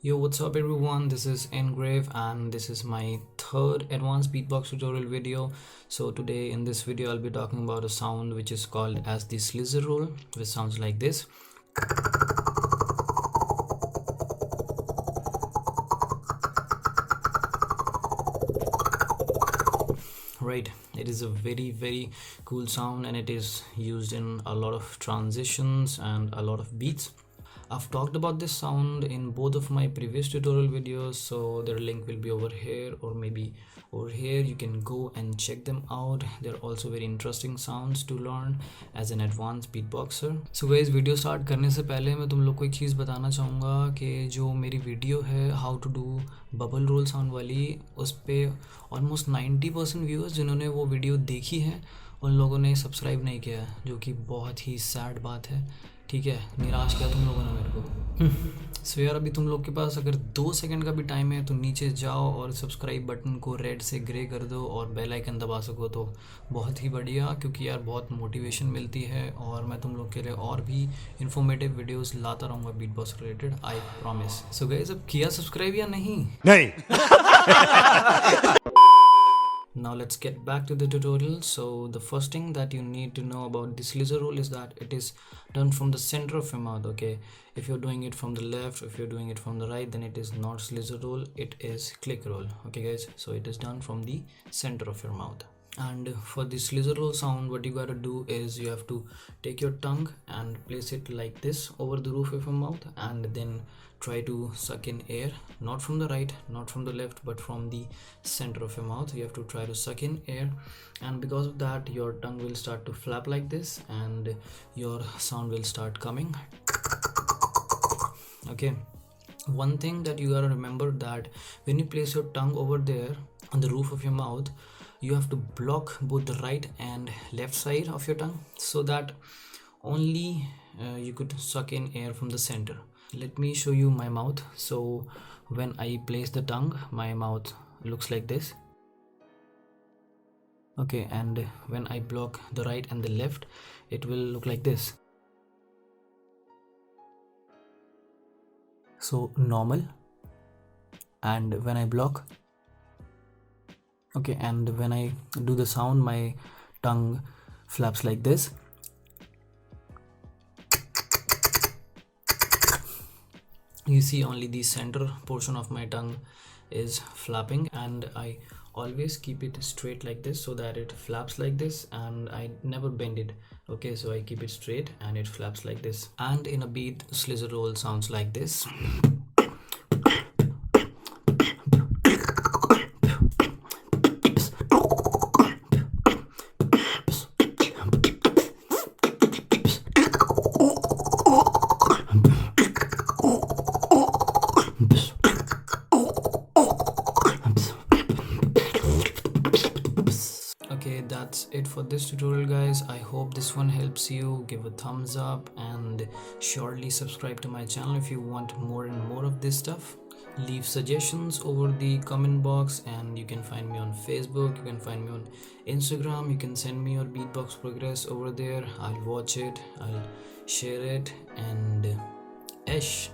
Yo, what's up everyone, this is Engrave and this is my third advanced beatbox tutorial video. So today in this video I'll be talking about a sound which is called as the Slizzer Roll, which sounds like this. Right, it is a very cool sound and it is used in a lot of transitions and a lot of beats. I've talked about this sound in both of my previous tutorial videos, so their link will be over here or maybe over here. You can go and check them out. They're also very interesting sounds to learn as an advanced beatboxer. So guys, video start करने से पहले मैं तुम लोग को एक चीज़ बताना चाहूँगा कि जो मेरी वीडियो है how to do bubble roll sound वाली, उस पर ऑलमोस्ट 90% व्यूअर्स जिन्होंने वो वीडियो देखी है उन लोगों ने सब्सक्राइब नहीं किया है, जो कि बहुत ही सैड बात है। ठीक है, निराश किया तुम लोगों ने मेरे को। सो यार, अभी तुम लोग के पास अगर 2 सेकंड का भी टाइम है तो नीचे जाओ और सब्सक्राइब बटन को रेड से ग्रे कर दो और बेल आइकन दबा सको तो बहुत ही बढ़िया, क्योंकि यार बहुत मोटिवेशन मिलती है और मैं तुम लोग के लिए और भी इन्फॉर्मेटिव वीडियोस लाता रहूँगा beatbox related, I promise. So guys, अब किया सब्सक्राइब या नहीं? Now let's get back to the tutorial. So the first thing that you need to know about the Slizzer Roll is that it is done from the center of your mouth. Okay, if you're doing it from the left, if you're doing it from the right, then it is not Slizzer Roll, it is click roll. Okay guys, so it is done from the center of your mouth. And for the Slizzer Roll sound, what you gotta do is you have to take your tongue and place it like this over the roof of your mouth, and then try to suck in air, not from the right, not from the left, but from the center of your mouth. You have to try to suck in air, and because of that your tongue will start to flap like this and your sound will start coming. Okay, one thing that you gotta remember, that when you place your tongue over there on the roof of your mouth, you have to block both the right and left side of your tongue so that only you could suck in air from the center. Let me show you my mouth. So when I place the tongue, my mouth looks like this. Okay, and when I block the right and the left, it will look like this. So normal, and when I block, okay, and when I do the sound, my tongue flaps like this. You see only the center portion of my tongue is flapping, and I always keep it straight like this so that it flaps like this, and I never bend it. Okay, so I keep it straight and it flaps like this. And in a beat, Slizzer Roll sounds like this. Okay, that's it for this tutorial guys. I hope this one helps you. Give a thumbs up and surely subscribe to my channel if you want more and more of this stuff. Leave suggestions over the comment box, and you can find me on Facebook, you can find me on Instagram, you can send me your beatbox progress over there. I'll watch it, I'll share it, and ish.